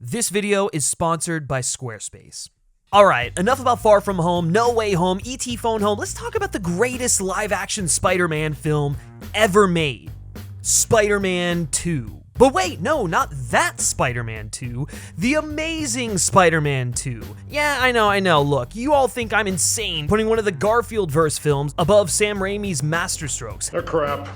This video is sponsored by Squarespace. Alright, enough about Far From Home, No Way Home, E.T. Phone Home. Let's talk about the greatest live-action Spider-Man film ever made. Spider-Man 2. But wait, no, not that Spider-Man 2. The Amazing Spider-Man 2. Yeah, I know, look, you all think I'm insane putting one of the Garfield-verse films above Sam Raimi's masterstrokes. They're crap.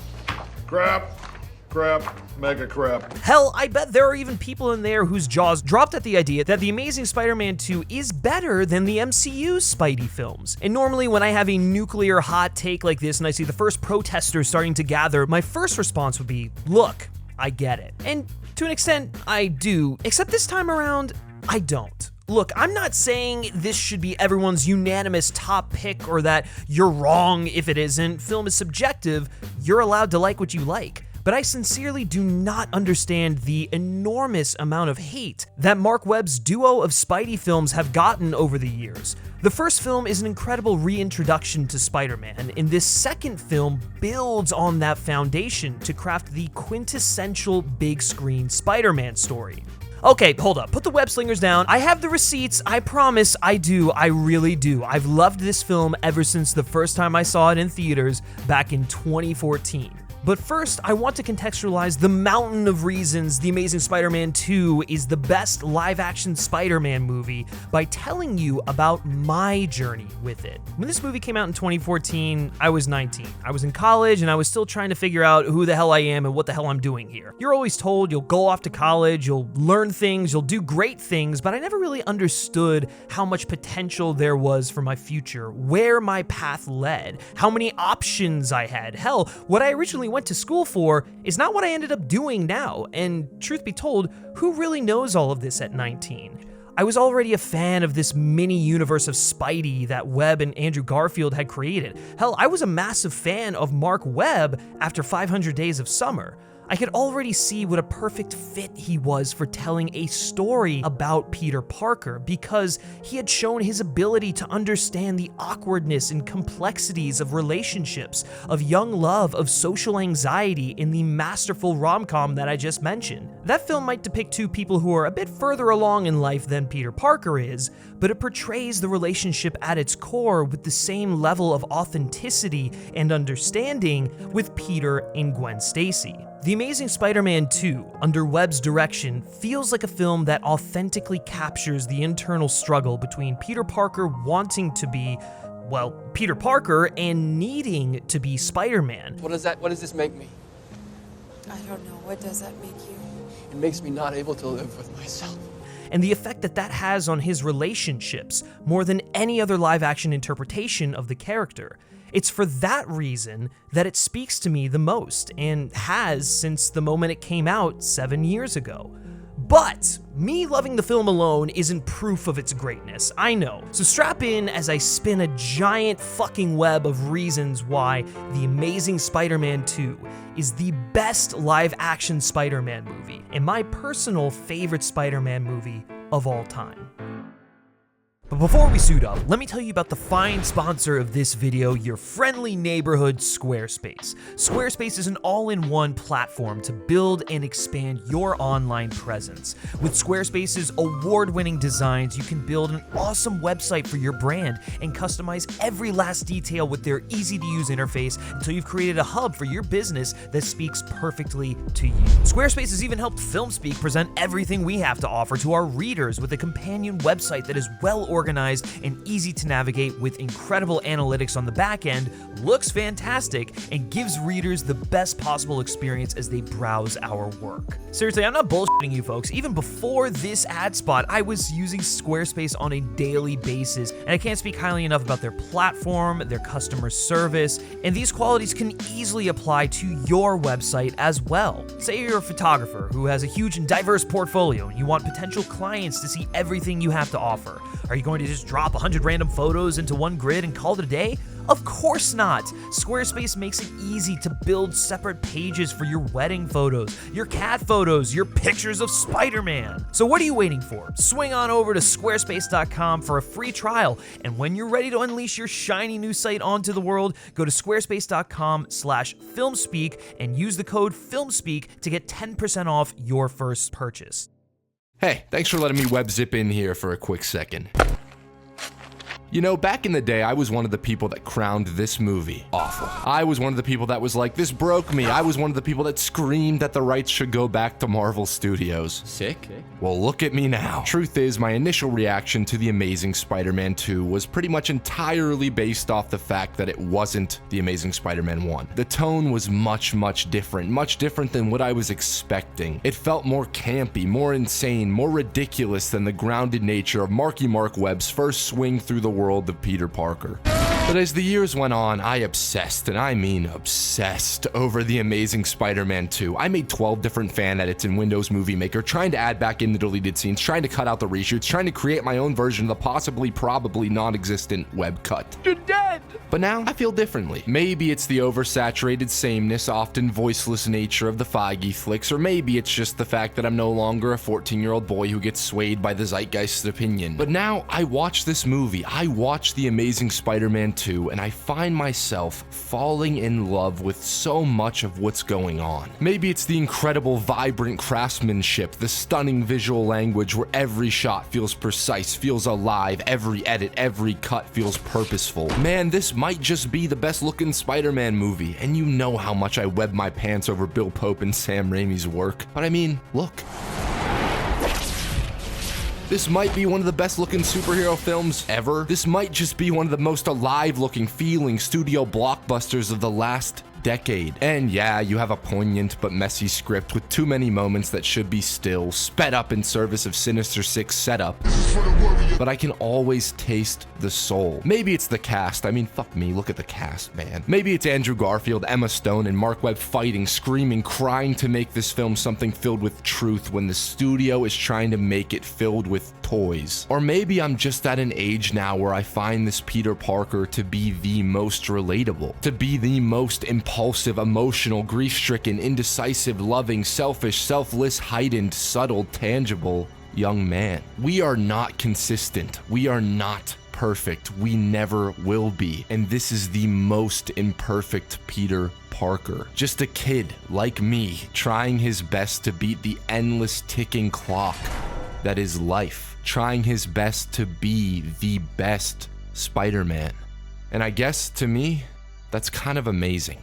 Crap, mega crap. Hell, I bet there are even people in there whose jaws dropped at the idea that The Amazing Spider-Man 2 is better than the MCU's Spidey films. And normally when I have a nuclear hot take like this and I see the first protesters starting to gather, my first response would be, look, I get it. And to an extent, I do, except this time around, I don't. Look, I'm not saying this should be everyone's unanimous top pick or that you're wrong if it isn't. Film is subjective, you're allowed to like what you like. But I sincerely do not understand the enormous amount of hate that Marc Webb's duo of Spidey films have gotten over the years. The first film is an incredible reintroduction to Spider-Man, and this second film builds on that foundation to craft the quintessential big screen Spider-Man story. Okay, hold up, put the web slingers down. I have the receipts, I promise, I really do. I've loved this film ever since the first time I saw it in theaters back in 2014. But first, I want to contextualize the mountain of reasons The Amazing Spider-Man 2 is the best live-action Spider-Man movie by telling you about my journey with it. When this movie came out in 2014, I was 19. I was in college and I was still trying to figure out who the hell I am and what the hell I'm doing here. You're always told you'll go off to college, you'll learn things, you'll do great things, but I never really understood how much potential there was for my future, where my path led, how many options I had. Hell, what I originally went to school for is not what I ended up doing now, and truth be told, who really knows all of this at 19? I was already a fan of this mini universe of Spidey that Webb and Andrew Garfield had created. Hell, I was a massive fan of Marc Webb after 500 Days of Summer. I could already see what a perfect fit he was for telling a story about Peter Parker because he had shown his ability to understand the awkwardness and complexities of relationships, of young love, of social anxiety in the masterful rom-com that I just mentioned. That film might depict two people who are a bit further along in life than Peter Parker is, but it portrays the relationship at its core with the same level of authenticity and understanding with Peter and Gwen Stacey. The Amazing Spider-Man 2, under Webb's direction, feels like a film that authentically captures the internal struggle between Peter Parker wanting to be, well, Peter Parker and needing to be Spider-Man. What does this make me? I don't know. What does that make you? It makes me not able to live with myself. And the effect that that has on his relationships more than any other live-action interpretation of the character. It's for that reason that it speaks to me the most, and has since the moment it came out 7 years ago. But me loving the film alone isn't proof of its greatness, I know. So strap in as I spin a giant fucking web of reasons why The Amazing Spider-Man 2 is the best live-action Spider-Man movie, and my personal favorite Spider-Man movie of all time. But before we suit up, let me tell you about the fine sponsor of this video, your friendly neighborhood Squarespace. Squarespace is an all-in-one platform to build and expand your online presence. With Squarespace's award-winning designs, you can build an awesome website for your brand and customize every last detail with their easy-to-use interface until you've created a hub for your business that speaks perfectly to you. Squarespace has even helped FilmSpeak present everything we have to offer to our readers with a companion website that is well organized and easy to navigate with incredible analytics on the back end, looks fantastic, and gives readers the best possible experience as they browse our work. Seriously, I'm not bullshitting you folks. Even before this ad spot, I was using Squarespace on a daily basis, and I can't speak highly enough about their platform, their customer service, and these qualities can easily apply to your website as well. Say you're a photographer who has a huge and diverse portfolio, and you want potential clients to see everything you have to offer. Are you going to just drop 100 random photos into one grid and call it a day? Of course not! Squarespace makes it easy to build separate pages for your wedding photos, your cat photos, your pictures of Spider-Man. So what are you waiting for? Swing on over to squarespace.com for a free trial, and when you're ready to unleash your shiny new site onto the world, go to squarespace.com/filmspeak and use the code FilmSpeak to get 10% off your first purchase. Hey, thanks for letting me web zip in here for a quick second. You know, back in the day, I was one of the people that crowned this movie awful. I was one of the people that was like, this broke me. I was one of the people that screamed that the rights should go back to Marvel Studios. Sick? Well, look at me now. Truth is, my initial reaction to The Amazing Spider-Man 2 was pretty much entirely based off the fact that it wasn't The Amazing Spider-Man 1. The tone was much different than what I was expecting. It felt more campy, more insane, more ridiculous than the grounded nature of Marc Webb's first swing through the world of Peter Parker. But as the years went on, I obsessed, and I mean obsessed, over The Amazing Spider-Man 2. I made 12 different fan edits in Windows Movie Maker, trying to add back in the deleted scenes, trying to cut out the reshoots, trying to create my own version of the possibly, probably non-existent web cut. You're dead! But now, I feel differently. Maybe it's the oversaturated sameness, often voiceless nature of the Feige flicks, or maybe it's just the fact that I'm no longer a 14-year-old boy who gets swayed by the zeitgeist's opinion. But now, I watch this movie, I watch The Amazing Spider-Man 2, and I find myself falling in love with so much of what's going on. Maybe it's the incredible, vibrant craftsmanship, the stunning visual language where every shot feels precise, feels alive, every edit, every cut feels purposeful. Man, this might just be the best looking Spider-Man movie, and you know how much I web my pants over Bill Pope and Sam Raimi's work. But I mean, look. This might be one of the best looking superhero films ever. This might just be one of the most alive looking, feeling studio blockbusters of the last decade. And yeah, you have a poignant but messy script with too many moments that should be still, sped up in service of Sinister Six setup. But I can always taste the soul. Maybe it's the cast. I mean, fuck me, look at the cast, man. Maybe it's Andrew Garfield, Emma Stone, and Marc Webb fighting, screaming, crying to make this film something filled with truth when the studio is trying to make it filled with toys. Or maybe I'm just at an age now where I find this Peter Parker to be the most relatable, to be the most impulsive, emotional, grief-stricken, indecisive, loving, selfish, selfless, heightened, subtle, tangible young man. We are not consistent. We are not perfect. We never will be. And this is the most imperfect Peter Parker. Just a kid like me trying his best to beat the endless ticking clock that is life. Trying his best to be the best Spider-Man. And I guess to me, that's kind of amazing.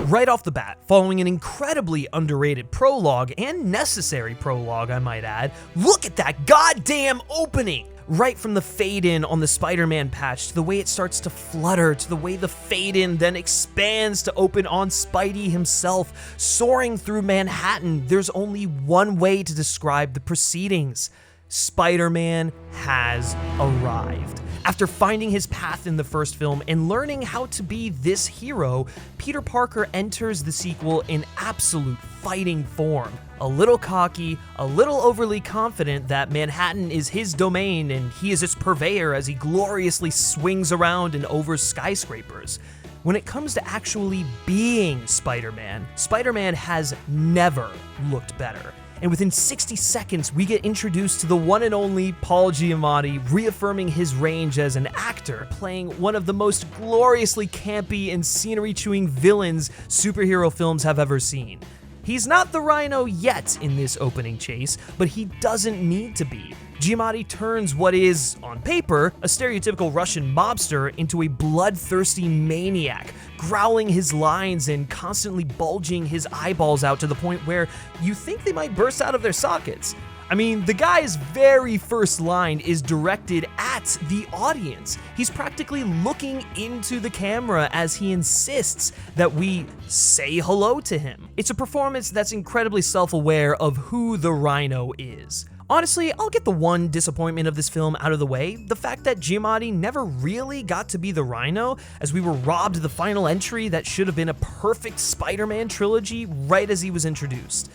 Right off the bat, following an incredibly underrated prologue, and necessary prologue I might add, look at that goddamn opening! Right from the fade-in on the Spider-Man patch, to the way it starts to flutter, to the way the fade-in then expands to open on Spidey himself, soaring through Manhattan. There's only one way to describe the proceedings. Spider-Man has arrived. After finding his path in the first film and learning how to be this hero, Peter Parker enters the sequel in absolute fighting form. A little cocky, a little overly confident that Manhattan is his domain and he is its purveyor as he gloriously swings around and over skyscrapers. When it comes to actually being Spider-Man, Spider-Man has never looked better. And within 60 seconds, we get introduced to the one and only Paul Giamatti, reaffirming his range as an actor, playing one of the most gloriously campy and scenery-chewing villains superhero films have ever seen. He's not the Rhino yet in this opening chase, but he doesn't need to be. Giamatti turns what is, on paper, a stereotypical Russian mobster into a bloodthirsty maniac, growling his lines and constantly bulging his eyeballs out to the point where you think they might burst out of their sockets. I mean, the guy's very first line is directed at the audience. He's practically looking into the camera as he insists that we say hello to him. It's a performance that's incredibly self-aware of who the Rhino is. Honestly, I'll get the one disappointment of this film out of the way, the fact that Giamatti never really got to be the Rhino, as we were robbed the final entry that should have been a perfect Spider-Man trilogy right as he was introduced.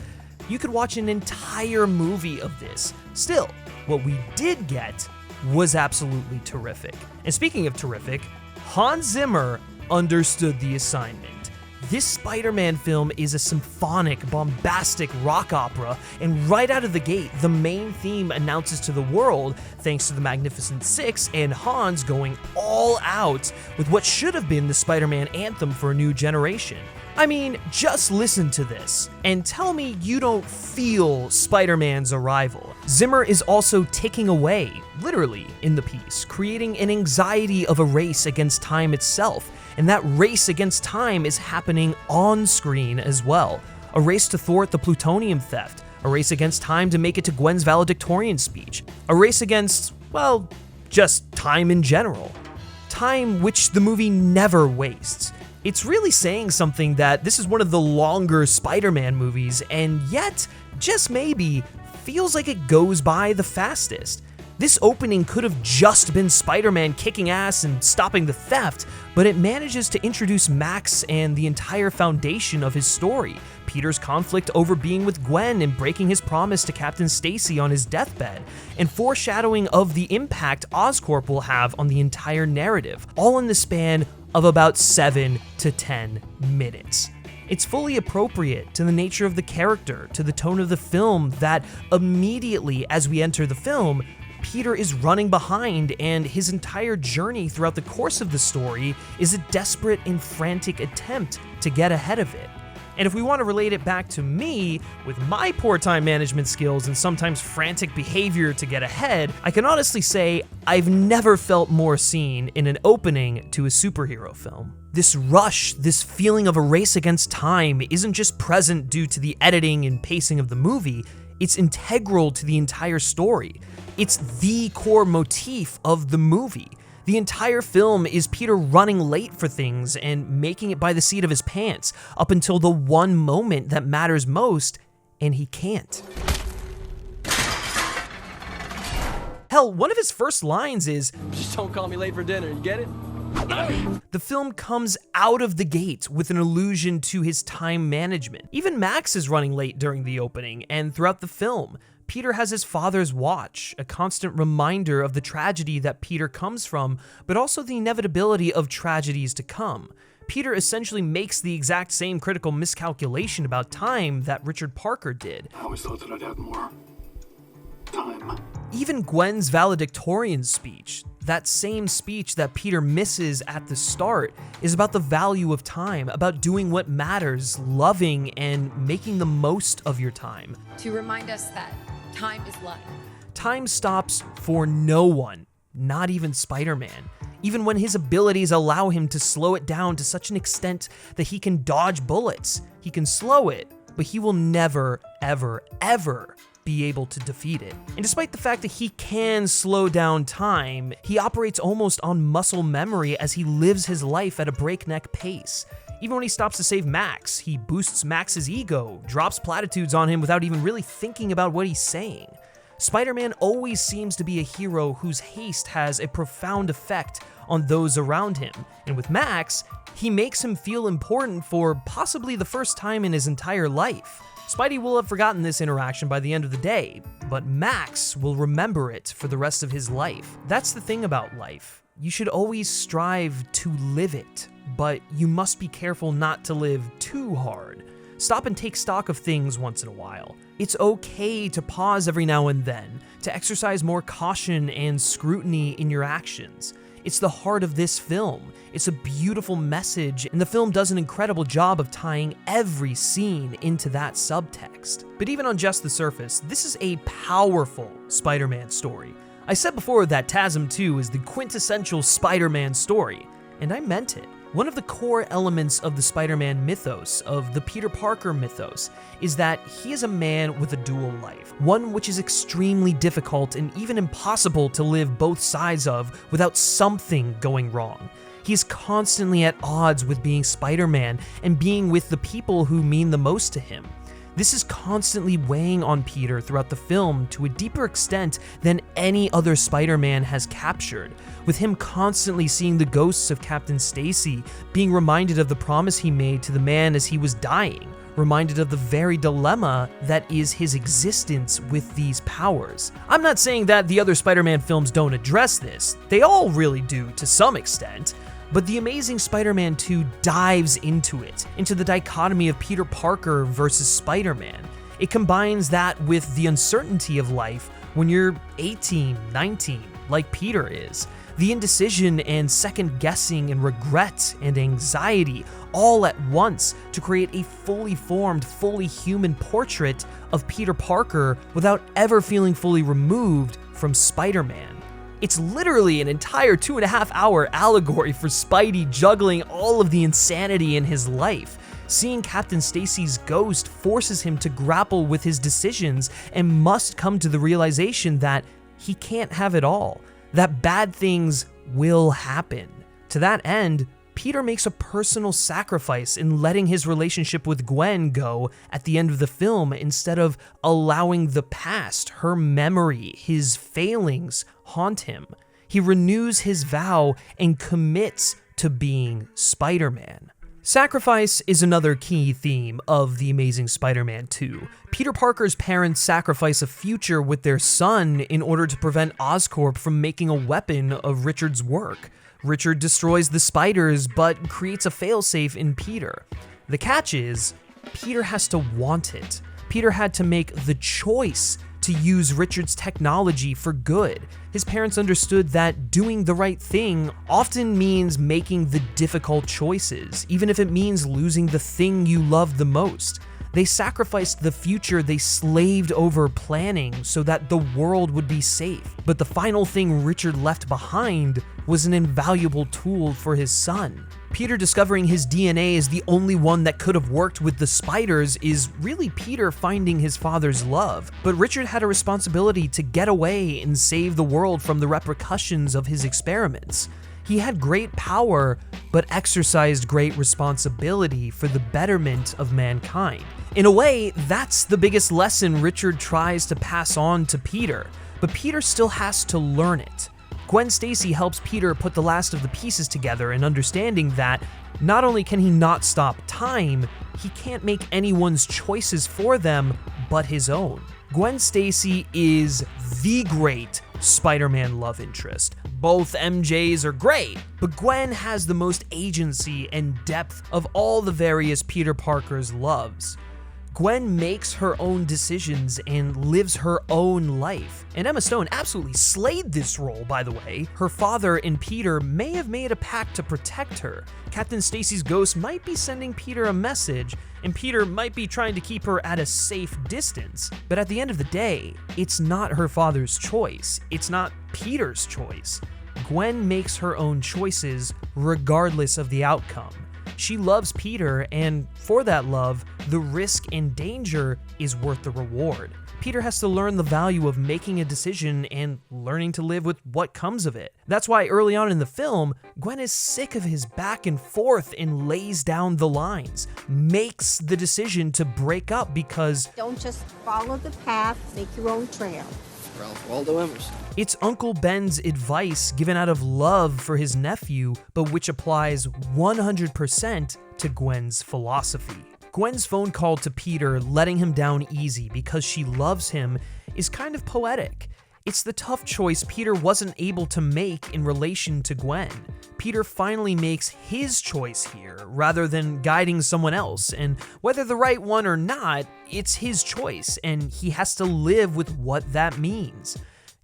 You could watch an entire movie of this. Still, what we did get was absolutely terrific. And speaking of terrific, Hans Zimmer understood the assignment. This Spider-Man film is a symphonic, bombastic rock opera, and right out of the gate, the main theme announces to the world, thanks to the Magnificent Six and Hans going all out with what should have been the Spider-Man anthem for a new generation. I mean, just listen to this and tell me you don't feel Spider-Man's arrival. Zimmer is also ticking away, literally, in the piece, creating an anxiety of a race against time itself, and that race against time is happening on screen as well. A race to thwart the plutonium theft, a race against time to make it to Gwen's valedictorian speech, a race against, well, just time in general. Time which the movie never wastes. It's really saying something that this is one of the longer Spider-Man movies, and yet, just maybe, feels like it goes by the fastest. This opening could have just been Spider-Man kicking ass and stopping the theft, but it manages to introduce Max and the entire foundation of his story. Peter's conflict over being with Gwen and breaking his promise to Captain Stacey on his deathbed, and foreshadowing of the impact Oscorp will have on the entire narrative, all in the span of about 7 to 10 minutes. It's fully appropriate to the nature of the character, to the tone of the film, that immediately as we enter the film, Peter is running behind, and his entire journey throughout the course of the story is a desperate and frantic attempt to get ahead of it. And if we want to relate it back to me, with my poor time management skills and sometimes frantic behavior to get ahead, I can honestly say I've never felt more seen in an opening to a superhero film. This rush, this feeling of a race against time isn't just present due to the editing and pacing of the movie, it's integral to the entire story. It's the core motif of the movie. The entire film is Peter running late for things and making it by the seat of his pants, up until the one moment that matters most, and he can't. Hell, one of his first lines is, Just don't call me late for dinner, you get it? the film comes out of the gate with an allusion to his time management. Even Max is running late during the opening, and throughout the film, Peter has his father's watch, a constant reminder of the tragedy that Peter comes from, but also the inevitability of tragedies to come. Peter essentially makes the exact same critical miscalculation about time that Richard Parker did. I always thought that I'd have more time. Even Gwen's valedictorian speech, that same speech that Peter misses at the start, is about the value of time, about doing what matters, loving, and making the most of your time. To remind us that time is life. Time stops for no one, not even Spider-Man. Even when his abilities allow him to slow it down to such an extent that he can dodge bullets, he can slow it, but he will never, ever, ever be able to defeat it. And despite the fact that he can slow down time, he operates almost on muscle memory as he lives his life at a breakneck pace. Even when he stops to save Max, he boosts Max's ego, drops platitudes on him without even really thinking about what he's saying. Spider-Man always seems to be a hero whose haste has a profound effect on those around him, and with Max, he makes him feel important for possibly the first time in his entire life. Spidey will have forgotten this interaction by the end of the day, but Max will remember it for the rest of his life. That's the thing about life. You should always strive to live it, but you must be careful not to live too hard. Stop and take stock of things once in a while. It's okay to pause every now and then, to exercise more caution and scrutiny in your actions. It's the heart of this film. It's a beautiful message, and the film does an incredible job of tying every scene into that subtext. But even on just the surface, this is a powerful Spider-Man story. I said before that TASM 2 is the quintessential Spider-Man story, and I meant it. One of the core elements of the Spider-Man mythos, of the Peter Parker mythos, is that he is a man with a dual life, one which is extremely difficult and even impossible to live both sides of without something going wrong. He is constantly at odds with being Spider-Man and being with the people who mean the most to him. This is constantly weighing on Peter throughout the film to a deeper extent than any other Spider-Man has captured, with him constantly seeing the ghosts of Captain Stacey, being reminded of the promise he made to the man as he was dying, reminded of the very dilemma that is his existence with these powers. I'm not saying that the other Spider-Man films don't address this, they all really do to some extent, but The Amazing Spider-Man 2 dives into it, into the dichotomy of Peter Parker versus Spider-Man. It combines that with the uncertainty of life when you're 18, 19, like Peter is. The indecision and second guessing and regret and anxiety all at once to create a fully formed, fully human portrait of Peter Parker without ever feeling fully removed from Spider-Man. It's literally an entire 2.5-hour allegory for Spidey juggling all of the insanity in his life. Seeing Captain Stacey's ghost forces him to grapple with his decisions and must come to the realization that he can't have it all, that bad things will happen. To that end, Peter makes a personal sacrifice in letting his relationship with Gwen go at the end of the film instead of allowing the past, her memory, his failings haunt him. He renews his vow and commits to being Spider-Man. Sacrifice is another key theme of The Amazing Spider-Man 2. Peter Parker's parents sacrifice a future with their son in order to prevent Oscorp from making a weapon of Richard's work. Richard destroys the spiders, but creates a failsafe in Peter. The catch is, Peter has to want it. Peter had to make the choice to use Richard's technology for good. His parents understood that doing the right thing often means making the difficult choices, even if it means losing the thing you love the most. They sacrificed the future they slaved over planning so that the world would be safe. But the final thing Richard left behind was an invaluable tool for his son. Peter discovering his DNA is the only one that could have worked with the spiders is really Peter finding his father's love. But Richard had a responsibility to get away and save the world from the repercussions of his experiments. He had great power, but exercised great responsibility for the betterment of mankind. In a way, that's the biggest lesson Richard tries to pass on to Peter, but Peter still has to learn it. Gwen Stacy helps Peter put the last of the pieces together in understanding that not only can he not stop time, he can't make anyone's choices for them but his own. Gwen Stacy is the great Spider-Man love interest. Both MJs are great, but Gwen has the most agency and depth of all the various Peter Parker's loves. Gwen makes her own decisions and lives her own life. And Emma Stone absolutely slayed this role, by the way. Her father and Peter may have made a pact to protect her. Captain Stacy's ghost might be sending Peter a message, and Peter might be trying to keep her at a safe distance. But at the end of the day, it's not her father's choice. It's not Peter's choice. Gwen makes her own choices regardless of the outcome. She loves Peter, and for that love, the risk and danger is worth the reward. Peter has to learn the value of making a decision and learning to live with what comes of it. That's why early on in the film, Gwen is sick of his back and forth and lays down the lines, makes the decision to break up because don't just follow the path, make your own trail. Ralph Waldo Emerson. It's Uncle Ben's advice given out of love for his nephew, but which applies 100% to Gwen's philosophy. Gwen's phone call to Peter, letting him down easy because she loves him, is kind of poetic. It's the tough choice Peter wasn't able to make in relation to Gwen. Peter finally makes his choice here, rather than guiding someone else, and whether the right one or not, it's his choice, and he has to live with what that means.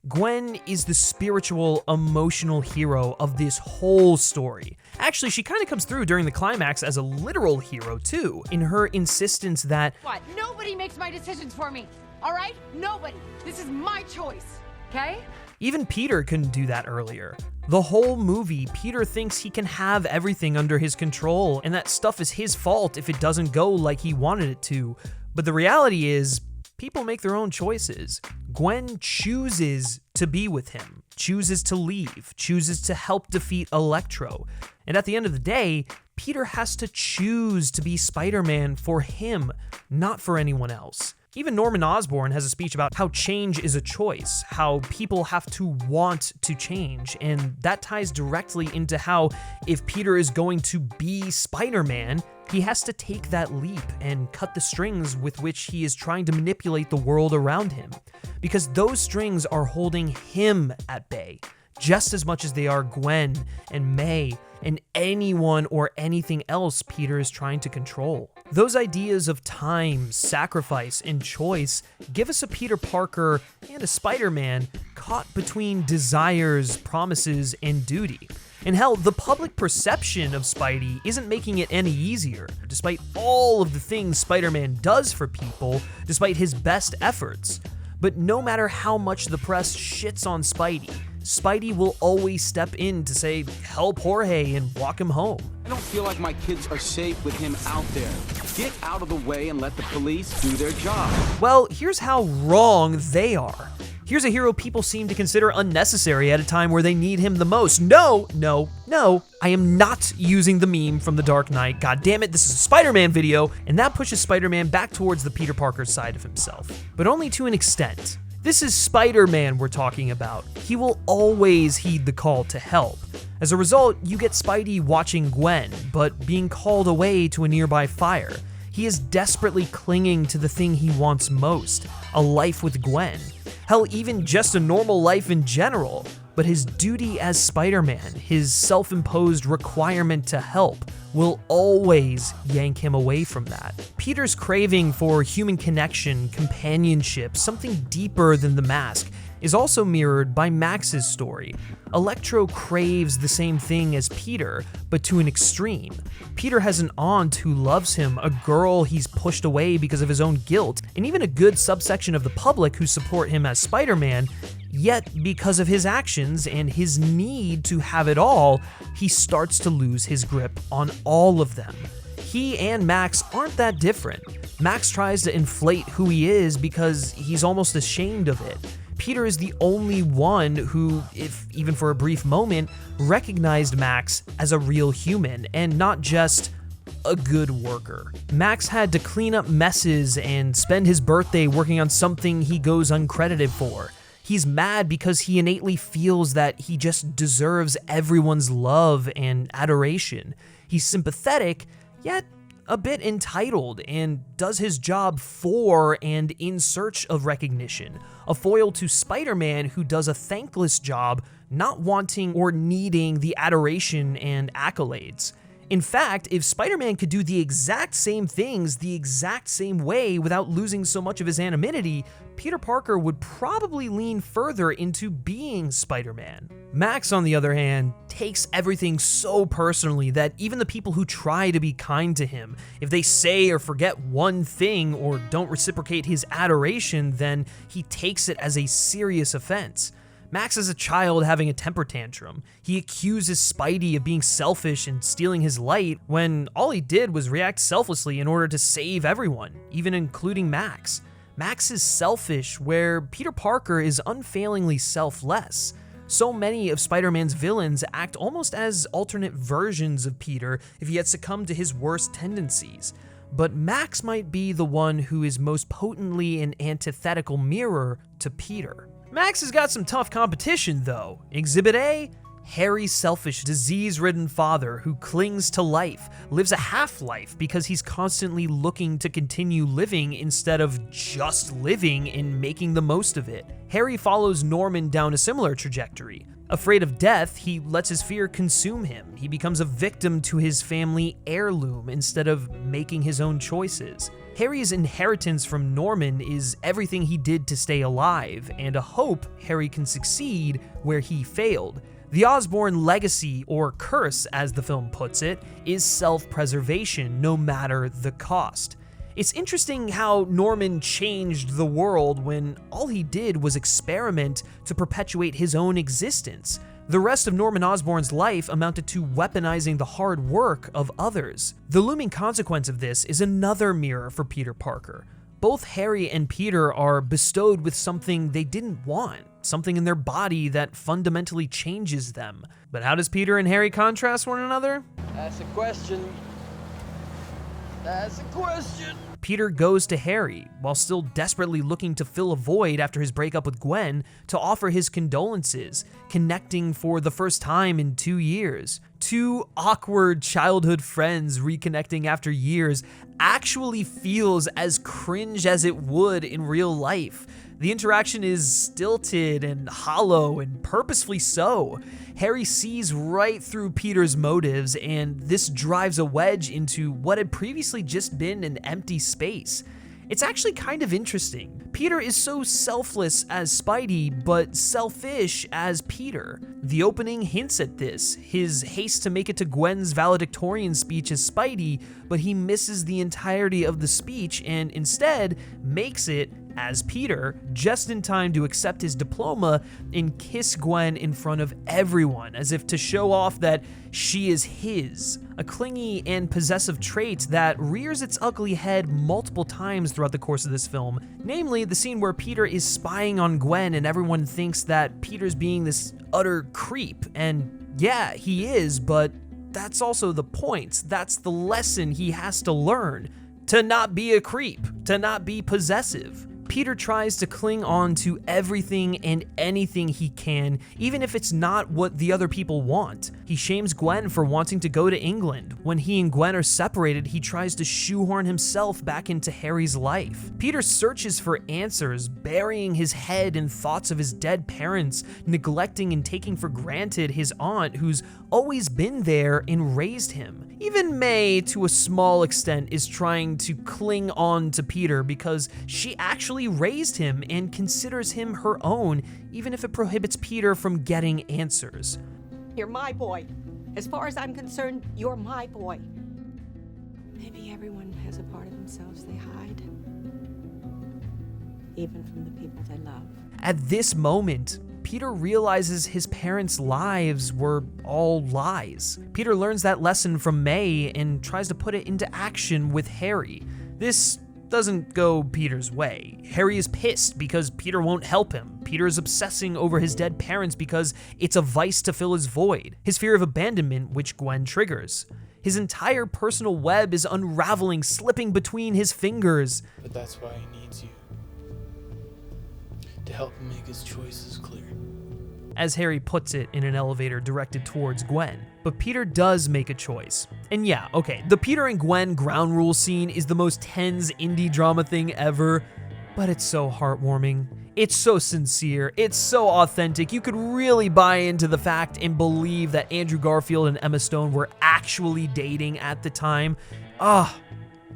Gwen is the spiritual, emotional hero of this whole story. Actually, she kind of comes through during the climax as a literal hero too, in her insistence that What? Nobody makes my decisions for me, all right? Nobody. This is my choice, okay? even Peter couldn't do that earlier. The whole movie, Peter thinks he can have everything under his control, and that stuff is his fault if it doesn't go like he wanted it to. But the reality is, people make their own choices. Gwen chooses to be with him, chooses to leave, chooses to help defeat Electro. And at the end of the day, Peter has to choose to be Spider-Man for him, not for anyone else. Even Norman Osborn has a speech about how change is a choice, how people have to want to change, and that ties directly into how if Peter is going to be Spider-Man, he has to take that leap and cut the strings with which he is trying to manipulate the world around him, because those strings are holding him at bay, just as much as they are Gwen and May and anyone or anything else Peter is trying to control. Those ideas of time, sacrifice, and choice give us a Peter Parker and a Spider-Man caught between desires, promises, and duty. And hell, the public perception of Spidey isn't making it any easier, despite all of the things Spider-Man does for people, despite his best efforts. But no matter how much the press shits on Spidey, Spidey will always step in to say, help Jorge and walk him home. I don't feel like my kids are safe with him out there. Get out of the way and let the police do their job. Well, here's how wrong they are. Here's a hero people seem to consider unnecessary at a time where they need him the most. No, I am not using the meme from The Dark Knight. God damn it, this is a Spider-Man video, and that pushes Spider-Man back towards the Peter Parker side of himself. But only to an extent. This is Spider-Man we're talking about. He will always heed the call to help. As a result, you get Spidey watching Gwen, but being called away to a nearby fire. He is desperately clinging to the thing he wants most, a life with Gwen. Hell, even just a normal life in general. But his duty as Spider-Man, his self-imposed requirement to help, will always yank him away from that. Peter's craving for human connection, companionship, something deeper than the mask, is also mirrored by Max's story. Electro craves the same thing as Peter, but to an extreme. Peter has an aunt who loves him, a girl he's pushed away because of his own guilt, and even a good subsection of the public who support him as Spider-Man. Yet, because of his actions and his need to have it all, he starts to lose his grip on all of them. He and Max aren't that different. Max tries to inflate who he is because he's almost ashamed of it. Peter is the only one who, if even for a brief moment, recognized Max as a real human and not just a good worker. Max had to clean up messes and spend his birthday working on something he goes uncredited for. He's mad because he innately feels that he just deserves everyone's love and adoration. He's sympathetic, yet a bit entitled, and does his job for and in search of recognition, a foil to Spider-Man who does a thankless job not wanting or needing the adoration and accolades. In fact, if Spider-Man could do the exact same things the exact same way without losing so much of his anonymity, Peter Parker would probably lean further into being Spider-Man. Max, on the other hand, takes everything so personally that even the people who try to be kind to him, if they say or forget one thing or don't reciprocate his adoration, then he takes it as a serious offense. Max is a child having a temper tantrum. He accuses Spidey of being selfish and stealing his light when all he did was react selflessly in order to save everyone, even including Max. Max is selfish where Peter Parker is unfailingly selfless. So many of Spider-Man's villains act almost as alternate versions of Peter if he had succumbed to his worst tendencies. But Max might be the one who is most potently an antithetical mirror to Peter. Max has got some tough competition, though. Exhibit A, Harry's selfish, disease-ridden father who clings to life, lives a half-life because he's constantly looking to continue living instead of just living and making the most of it. Harry follows Norman down a similar trajectory. Afraid of death, he lets his fear consume him. He becomes a victim to his family heirloom instead of making his own choices. Harry's inheritance from Norman is everything he did to stay alive, and a hope Harry can succeed where he failed. The Osbourne legacy, or curse as the film puts it, is self-preservation no matter the cost. It's interesting how Norman changed the world when all he did was experiment to perpetuate his own existence. The rest of Norman Osborn's life amounted to weaponizing the hard work of others. The looming consequence of this is another mirror for Peter Parker. Both Harry and Peter are bestowed with something they didn't want, something in their body that fundamentally changes them. But how does Peter and Harry contrast one another? That's a question. That's a question. Peter goes to Harry, while still desperately looking to fill a void after his breakup with Gwen, to offer his condolences, connecting for the first time in 2 years. Two awkward childhood friends reconnecting after years actually feels as cringe as it would in real life. The interaction is stilted and hollow, and purposefully so. Harry sees right through Peter's motives, and this drives a wedge into what had previously just been an empty space. It's actually kind of interesting. Peter is so selfless as Spidey, but selfish as Peter. The opening hints at this, his haste to make it to Gwen's valedictorian speech as Spidey, but he misses the entirety of the speech and instead makes it as Peter, just in time to accept his diploma and kiss Gwen in front of everyone, as if to show off that she is his. A clingy and possessive trait that rears its ugly head multiple times throughout the course of this film, namely the scene where Peter is spying on Gwen and everyone thinks that Peter's being this utter creep, and yeah, he is, but that's also the point. That's the lesson he has to learn. To not be a creep, to not be possessive. Peter tries to cling on to everything and anything he can, even if it's not what the other people want. He shames Gwen for wanting to go to England. When he and Gwen are separated, he tries to shoehorn himself back into Harry's life. Peter searches for answers, burying his head in thoughts of his dead parents, neglecting and taking for granted his aunt who's always been there and raised him. Even May, to a small extent, is trying to cling on to Peter because she actually raised him and considers him her own, even if it prohibits Peter from getting answers. You're my boy. As far as I'm concerned, you're my boy. Maybe everyone has a part of themselves they hide, even from the people they love. At this moment, Peter realizes his parents' lives were all lies. Peter learns that lesson from May and tries to put it into action with Harry. This doesn't go Peter's way. Harry is pissed because Peter won't help him. Peter is obsessing over his dead parents because it's a vice to fill his void. His fear of abandonment, which Gwen triggers. His entire personal web is unraveling, slipping between his fingers. But that's why he needs you. To help him make his choices clear. As Harry puts it in an elevator directed towards Gwen. But Peter does make a choice. And yeah, okay, the Peter and Gwen ground rule scene is the most tense indie drama thing ever, but it's so heartwarming. It's so sincere, it's so authentic. You could really buy into the fact and believe that Andrew Garfield and Emma Stone were actually dating at the time.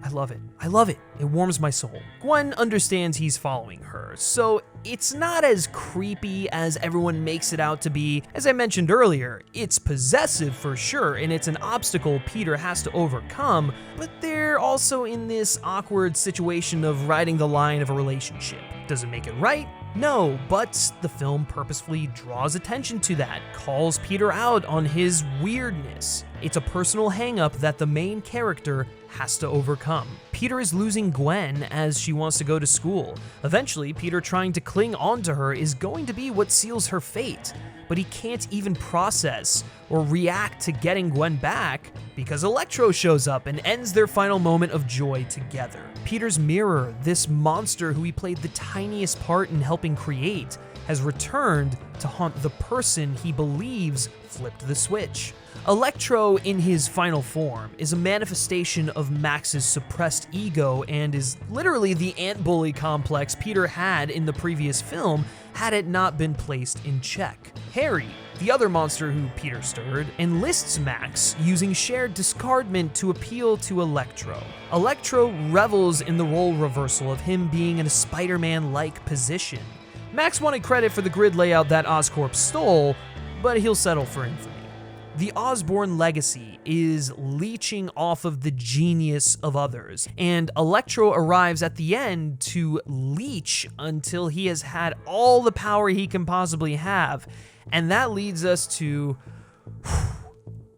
I love it. I love it. It warms my soul. Gwen understands he's following her, so it's not as creepy as everyone makes it out to be. As I mentioned earlier, it's possessive for sure, and it's an obstacle Peter has to overcome, but they're also in this awkward situation of riding the line of a relationship. Does it make it right? No, but the film purposefully draws attention to that, calls Peter out on his weirdness. It's a personal hang-up that the main character has to overcome. Peter is losing Gwen as she wants to go to school. Eventually, Peter trying to cling on to her is going to be what seals her fate, but he can't even process or react to getting Gwen back because Electro shows up and ends their final moment of joy together. Peter's mirror, this monster who he played the tiniest part in helping create, has returned to haunt the person he believes flipped the switch. Electro, in his final form, is a manifestation of Max's suppressed ego and is literally the ant bully complex Peter had in the previous film had it not been placed in check. Harry, the other monster who Peter stirred, enlists Max using shared discardment to appeal to Electro. Electro revels in the role reversal of him being in a Spider-Man-like position. Max wanted credit for the grid layout that Oscorp stole, but he'll settle for infamy. The Osbourne legacy is leeching off of the genius of others, and Electro arrives at the end to leech until he has had all the power he can possibly have, and that leads us to,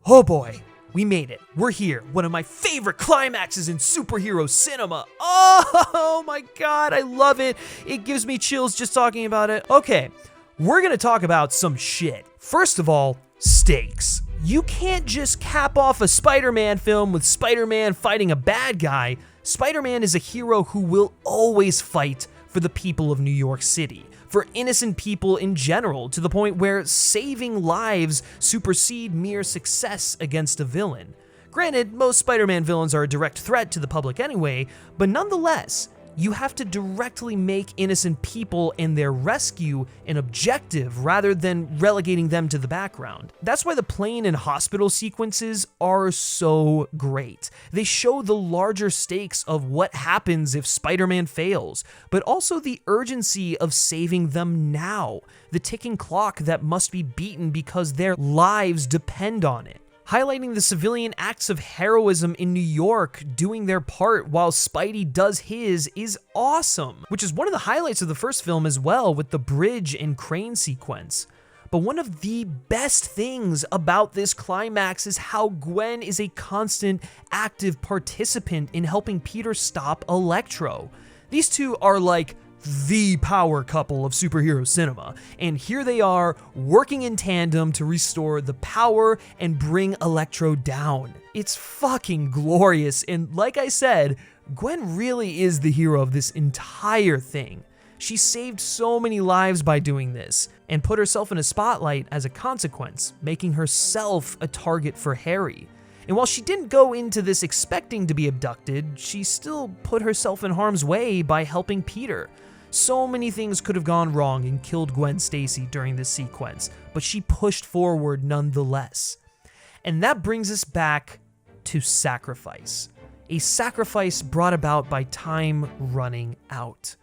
oh boy, we made it. We're here. One of my favorite climaxes in superhero cinema. Oh my god, I love it. It gives me chills just talking about it. Okay, we're gonna talk about some shit. First of all, stakes. You can't just cap off a Spider-Man film with Spider-Man fighting a bad guy. Spider-Man is a hero who will always fight for the people of New York City, for innocent people in general, to the point where saving lives supersede mere success against a villain. Granted, most Spider-Man villains are a direct threat to the public anyway, but nonetheless, You have to directly make innocent people and their rescue an objective rather than relegating them to the background. That's why the plane and hospital sequences are so great. They show the larger stakes of what happens if Spider-Man fails, but also the urgency of saving them now, the ticking clock that must be beaten because their lives depend on it. Highlighting the civilian acts of heroism in New York doing their part while Spidey does his is awesome, which is one of the highlights of the first film as well, with the bridge and crane sequence. But one of the best things about this climax is how Gwen is a constant, active participant in helping Peter stop Electro. These two are like the power couple of superhero cinema, and here they are working in tandem to restore the power and bring Electro down. It's fucking glorious, and like I said, Gwen really is the hero of this entire thing. She saved so many lives by doing this, and put herself in a spotlight as a consequence, making herself a target for Harry. And while she didn't go into this expecting to be abducted, she still put herself in harm's way by helping Peter. So many things could have gone wrong and killed Gwen Stacy during this sequence, but she pushed forward nonetheless. And that brings us back to sacrifice. A sacrifice brought about by time running out.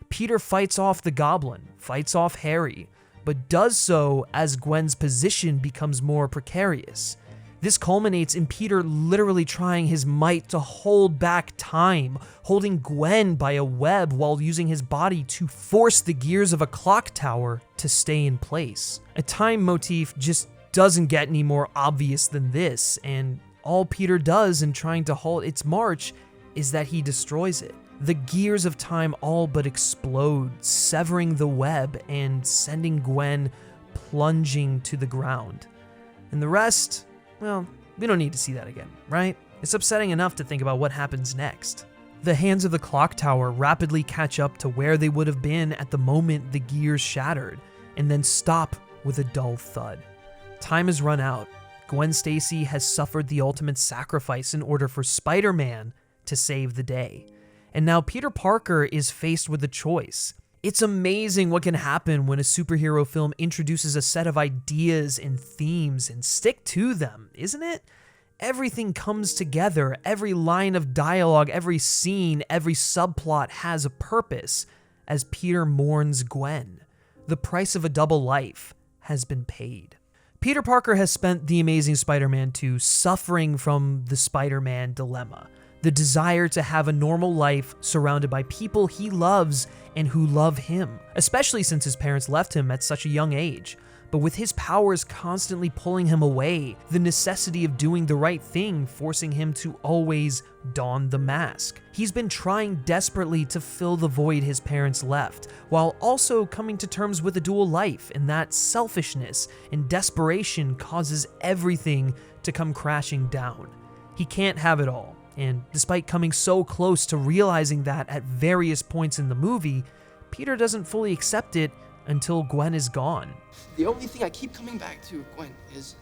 Peter fights off the Goblin, fights off Harry, but does so as Gwen's position becomes more precarious. This culminates in Peter literally trying his might to hold back time, holding Gwen by a web while using his body to force the gears of a clock tower to stay in place. A time motif just doesn't get any more obvious than this, and all Peter does in trying to halt its march is that he destroys it. The gears of time all but explode, severing the web and sending Gwen plunging to the ground. And the rest, well, we don't need to see that again, right? It's upsetting enough to think about what happens next. The hands of the clock tower rapidly catch up to where they would have been at the moment the gears shattered, and then stop with a dull thud. Time has run out. Gwen Stacy has suffered the ultimate sacrifice in order for Spider-Man to save the day. And now Peter Parker is faced with a choice. It's amazing what can happen when a superhero film introduces a set of ideas and themes and stick to them, isn't it? Everything comes together, every line of dialogue, every scene, every subplot has a purpose as Peter mourns Gwen. The price of a double life has been paid. Peter Parker has spent The Amazing Spider-Man 2 suffering from the Spider-Man dilemma. The desire to have a normal life surrounded by people he loves and who love him, especially since his parents left him at such a young age. But with his powers constantly pulling him away, the necessity of doing the right thing forcing him to always don the mask. He's been trying desperately to fill the void his parents left, while also coming to terms with a dual life, and that selfishness and desperation causes everything to come crashing down. He can't have it all. And despite coming so close to realizing that at various points in the movie, Peter doesn't fully accept it until Gwen is gone. The only thing I keep coming back to, Gwen, is...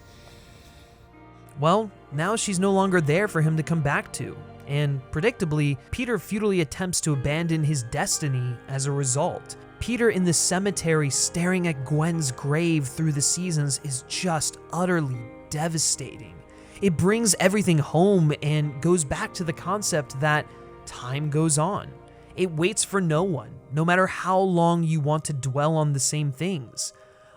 Well, now she's no longer there for him to come back to. And predictably, Peter futilely attempts to abandon his destiny as a result. Peter in the cemetery staring at Gwen's grave through the seasons is just utterly devastating. It brings everything home and goes back to the concept that time goes on. It waits for no one, no matter how long you want to dwell on the same things.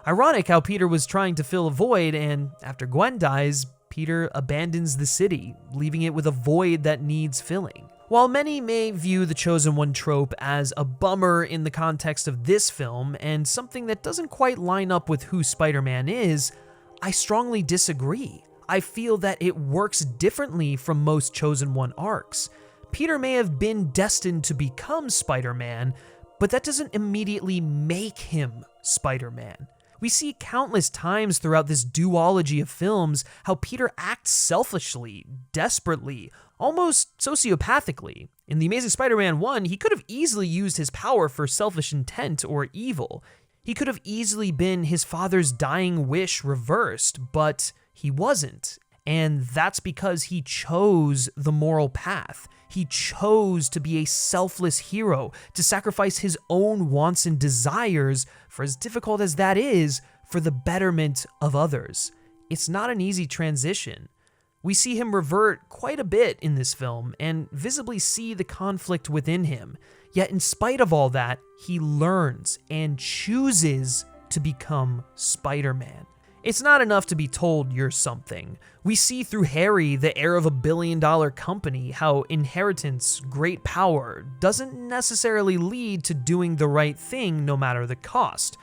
Ironic how Peter was trying to fill a void, and after Gwen dies, Peter abandons the city, leaving it with a void that needs filling. While many may view the Chosen One trope as a bummer in the context of this film and something that doesn't quite line up with who Spider-Man is, I strongly disagree. I feel that it works differently from most Chosen One arcs. Peter may have been destined to become Spider-Man, but that doesn't immediately make him Spider-Man. We see countless times throughout this duology of films how Peter acts selfishly, desperately, almost sociopathically. In The Amazing Spider-Man 1, he could have easily used his power for selfish intent or evil. He could have easily been his father's dying wish reversed, but he wasn't. And that's because he chose the moral path. He chose to be a selfless hero, to sacrifice his own wants and desires, for as difficult as that is, for the betterment of others. It's not an easy transition. We see him revert quite a bit in this film and visibly see the conflict within him. Yet in spite of all that, he learns and chooses to become Spider-Man. It's not enough to be told you're something. We see through Harry, the heir of a billion-dollar company, how inheritance, great power, doesn't necessarily lead to doing the right thing no matter the cost.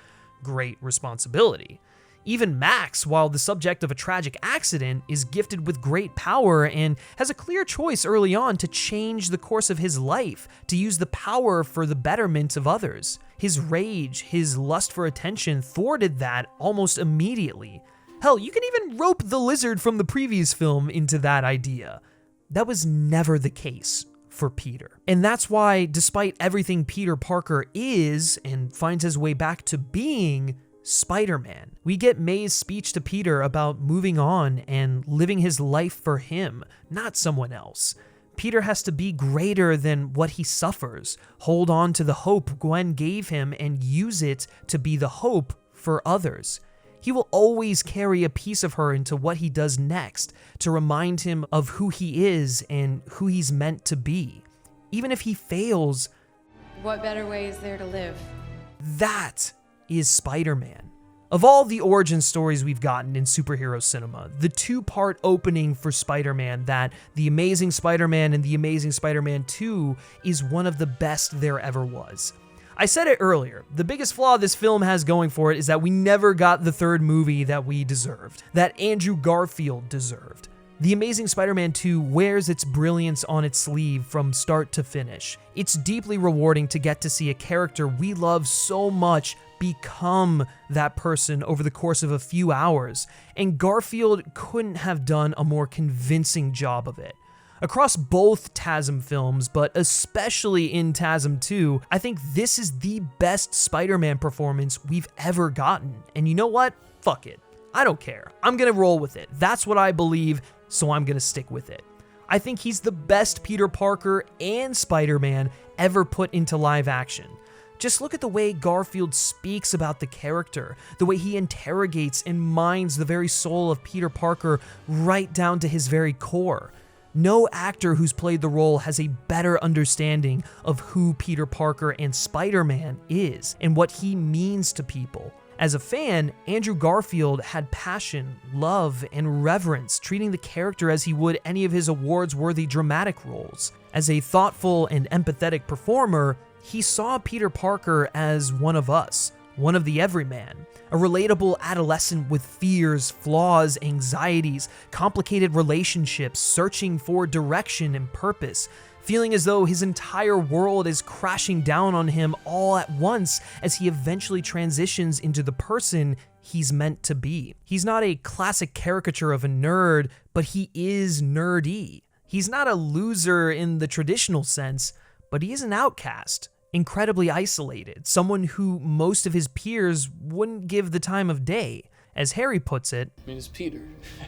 Great responsibility. Even Max, while the subject of a tragic accident, is gifted with great power and has a clear choice early on to change the course of his life, to use the power for the betterment of others. His rage, his lust for attention thwarted that almost immediately. Hell, you can even rope the lizard from the previous film into that idea. That was never the case for Peter. And that's why, despite everything Peter Parker is and finds his way back to being, Spider-Man, we get May's speech to Peter about moving on and living his life for him, not someone else. Peter has to be greater than what he suffers, hold on to the hope Gwen gave him and use it to be the hope for others. He will always carry a piece of her into what he does next to remind him of who he is and who he's meant to be. Even if he fails, What better way is there to live? that is Spider-Man. Of all the origin stories we've gotten in superhero cinema, the two-part opening for Spider-Man, that The Amazing Spider-Man and The Amazing Spider-Man 2, is one of the best there ever was. I said it earlier, the biggest flaw this film has going for it is that we never got the third movie that we deserved, that Andrew Garfield deserved. The Amazing Spider-Man 2 wears its brilliance on its sleeve from start to finish. It's deeply rewarding to get to see a character we love so much become that person over the course of a few hours, and Garfield couldn't have done a more convincing job of it. Across both TASM films, but especially in TASM 2, I think this is the best Spider-Man performance we've ever gotten. And you know what? Fuck it. I don't care. I'm gonna roll with it. That's what I believe, so I'm gonna stick with it. I think he's the best Peter Parker and Spider-Man ever put into live action. Just look at the way Garfield speaks about the character, the way he interrogates and mines the very soul of Peter Parker right down to his very core. No actor who's played the role has a better understanding of who Peter Parker and Spider-Man is and what he means to people. As a fan, Andrew Garfield had passion, love, and reverence, treating the character as he would any of his awards-worthy dramatic roles. As a thoughtful and empathetic performer, he saw Peter Parker as one of us, one of the everyman, a relatable adolescent with fears, flaws, anxieties, complicated relationships, searching for direction and purpose, feeling as though his entire world is crashing down on him all at once as he eventually transitions into the person he's meant to be. He's not a classic caricature of a nerd, but he is nerdy. He's not a loser in the traditional sense, but he is an outcast. Incredibly isolated, someone who most of his peers wouldn't give the time of day. As Harry puts it, I mean, it's Peter.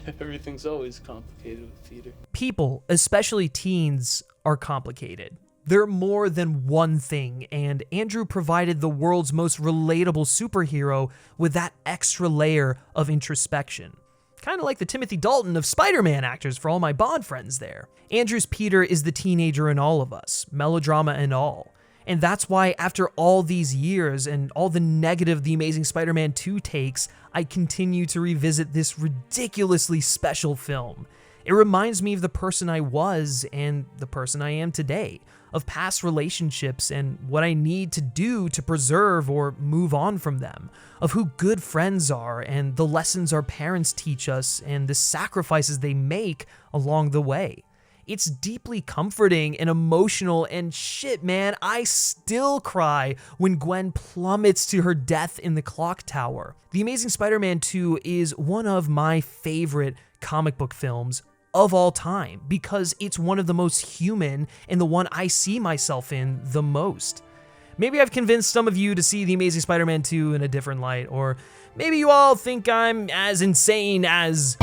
Everything's always complicated with Peter. People, especially teens, are complicated. They're more than one thing, and Andrew provided the world's most relatable superhero with that extra layer of introspection. Kind of like the Timothy Dalton of Spider-Man actors for all my Bond friends there. Andrew's Peter is the teenager in all of us, melodrama and all. And that's why after all these years and all the negative The Amazing Spider-Man 2 takes, I continue to revisit this ridiculously special film. It reminds me of the person I was and the person I am today, of past relationships and what I need to do to preserve or move on from them, of who good friends are and the lessons our parents teach us and the sacrifices they make along the way. It's deeply comforting and emotional, and shit, man, I still cry when Gwen plummets to her death in the clock tower. The Amazing Spider-Man 2 is one of my favorite comic book films of all time because it's one of the most human and the one I see myself in the most. Maybe I've convinced some of you to see The Amazing Spider-Man 2 in a different light, or maybe you all think I'm as insane as...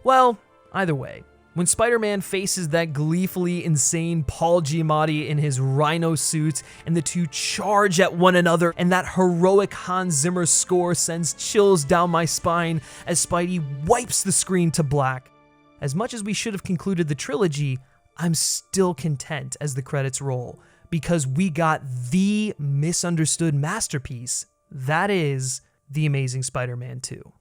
Well, either way. When Spider-Man faces that gleefully insane Paul Giamatti in his Rhino suit, and the two charge at one another, and that heroic Hans Zimmer score sends chills down my spine as Spidey wipes the screen to black. As much as we should have concluded the trilogy, I'm still content as the credits roll, because we got the misunderstood masterpiece that is The Amazing Spider-Man 2.